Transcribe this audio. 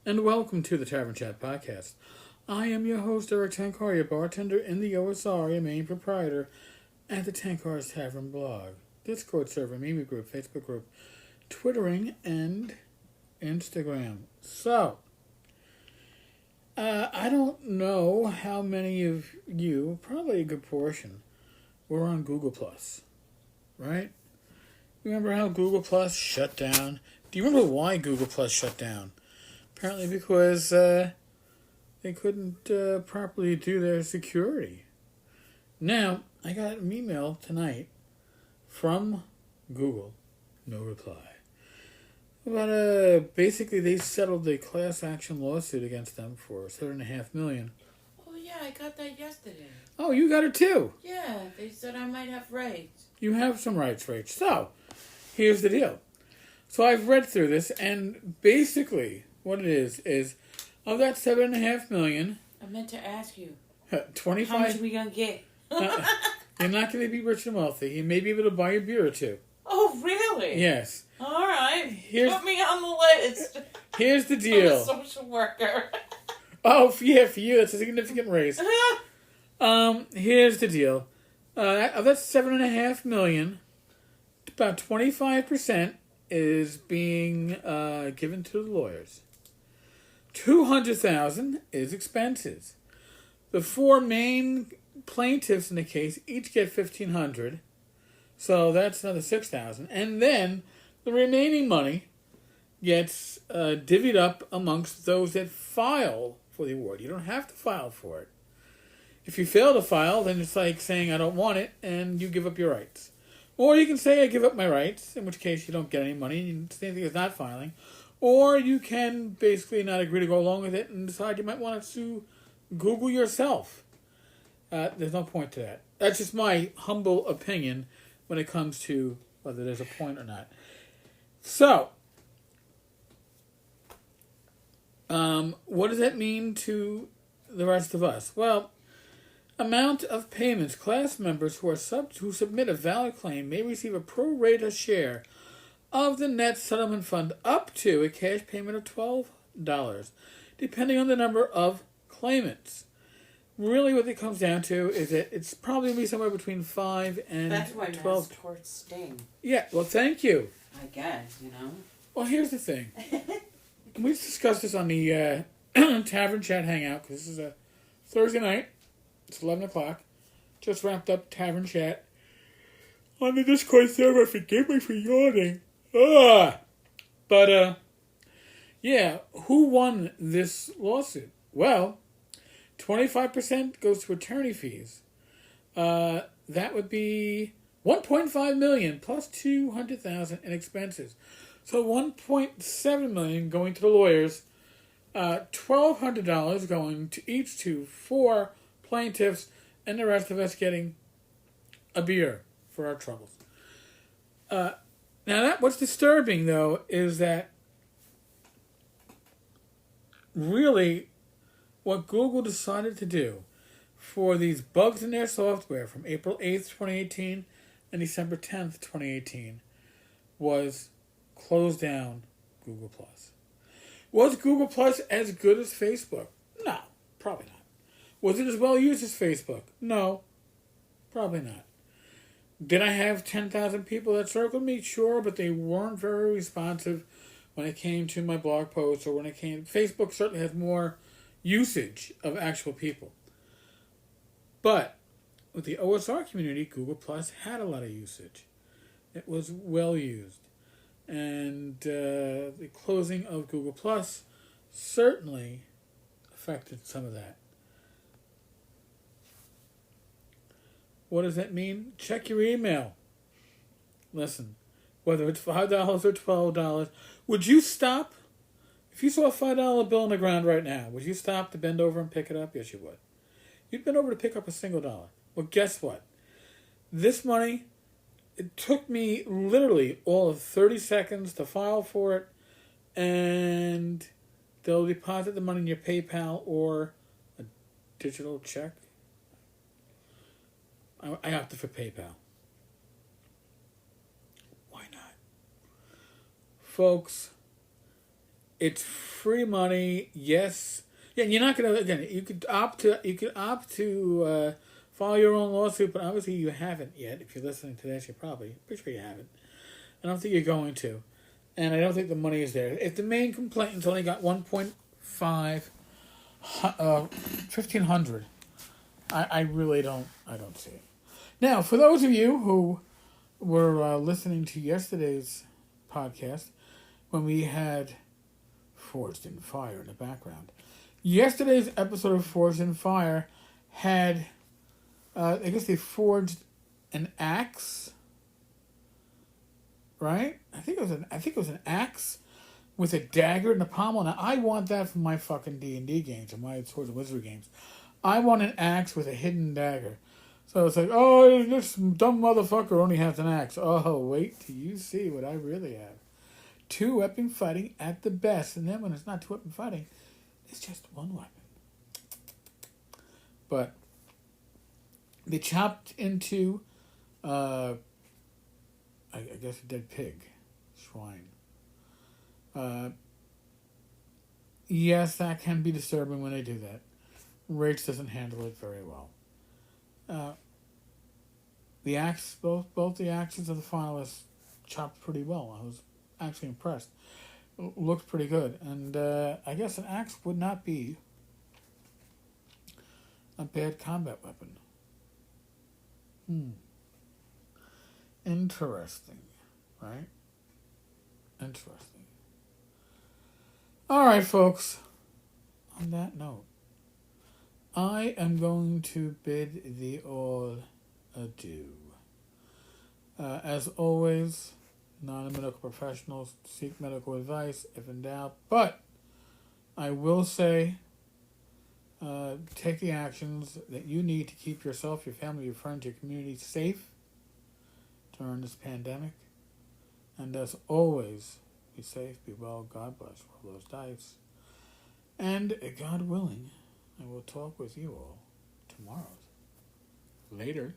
and welcome to the Tavern Chat Podcast. I am your host, Eric Tankar, bartender in the OSR, your main proprietor at the Tankar's Tavern blog, Discord server, meme group, Facebook group, Twittering, and Instagram. So, I don't know how many of you, probably a good portion, were on Google Plus, right? Remember how Google Plus shut down? Do you remember why Google Plus shut down? Apparently because they couldn't properly do their security. Now, I got an email tonight from Google, no reply. About basically they settled a class action lawsuit against them for $7.5 million. Oh yeah, I got that yesterday. Oh, you got it too? Yeah, they said I might have rights. You have some rights, Rach. So, here's the deal. So I've read through this, and basically what it is of that $7.5 million, I meant to ask you. 25. How much are we gonna get? You're not going to be rich and wealthy. You may be able to buy a beer or two. Oh really? Yes. All right. Put me on the list. Here's the I'm deal. a social worker. Oh yeah, for you that's a significant raise. Here's the deal. Of that $7.5 million, about 25% is being given to the lawyers. $200,000 is expenses. The four main plaintiffs in the case each get $1,500, so that's another $6,000, and then the remaining money gets divvied up amongst those that file for the award. You don't have to file for it. If you fail to file, then it's like saying I don't want it, and you give up your rights. Or you can say I give up my rights, in which case you don't get any money, and the same thing as not filing. Or you can basically not agree to go along with it and decide you might want to sue Google yourself. There's no point to that. That's just my humble opinion when it comes to whether there's a point or not. So, what does that mean to the rest of us? Well, amount of payments. Class members who submit a valid claim may receive a pro rata share of the net settlement fund up to a cash payment of $12, depending on the number of claimants. Really what it comes down to is that it's probably going to be somewhere between 5 and That's why 12. Mass Torts sting. Yeah, well, thank you. I guess, you know. Well, here's the thing. We discussed this on the Tavern Chat Hangout, because this is a Thursday night. It's 11 o'clock. Just wrapped up Tavern Chat on the Discord server. Forgive me for yawning. But, yeah, who won this lawsuit? Well, 25% goes to attorney fees. That would be $1.5 million plus $200,000 in expenses. So $1.7 million going to the lawyers. $1,200 going to each to 4 plaintiffs, and the rest of us getting a beer for our troubles. Now, what's disturbing though is that really what Google decided to do for these bugs in their software from April 8th, 2018 and December 10th, 2018 was close down Google+. Was Google Plus as good as Facebook? No, probably not. Was it as well used as Facebook? No, probably not. Did I have 10,000 people that circled me? Sure, but they weren't very responsive when it came to my blog posts or when it came... Facebook certainly has more usage of actual people. But with the OSR community, Google Plus had a lot of usage. It was well used. And the closing of Google Plus certainly affected some of that. What does that mean? Check your email. Listen, whether it's $5 or $12, would you stop? If you saw a $5 bill on the ground right now, would you stop to bend over and pick it up? Yes, you would. You'd bend over to pick up a single dollar. Well, guess what? This money, it took me literally all of 30 seconds to file for it, and they'll deposit the money in your PayPal or a digital check. I opted for PayPal. Why not? Folks, It's free money. Yes. Yeah, you're not gonna. Again, you could opt to file your own lawsuit, but obviously you haven't yet. If you're listening to this, you're probably pretty sure you haven't. I don't think you're going to, and I don't think the money is there. If the main complainant's only got 1.5, 1,500, I really don't. I don't see it. Now, for those of you who were listening to yesterday's podcast, when we had Forged in Fire in the background. Yesterday's episode of Forged in Fire had, I guess they forged an axe, right? I think it was an axe with a dagger in the pommel. Now I want that for my fucking D&D games and my Swords and Wizardry games. I want an axe with a hidden dagger. So it's like, oh, this dumb motherfucker only has an axe. Oh, wait till you see what I really have. 2-weapon fighting at the best. And then when it's not 2-weapon fighting, it's just 1 weapon. But they chopped into, I guess a dead pig. Swine. Yes, that can be disturbing when they do that. Rage doesn't handle it very well. The axe, both the axes of the finalists chopped pretty well. I was actually impressed. Looked pretty good. And I guess an axe would not be a bad combat weapon. Interesting. Right? Interesting. Alright, folks. On that note, I am going to bid thee all adieu. As always, non-medical professionals seek medical advice if in doubt. But I will say, take the actions that you need to keep yourself, your family, your friends, your community safe during this pandemic. And as always, be safe, be well, God bless, roll those dice. And God willing, I will talk with you all tomorrow. Later.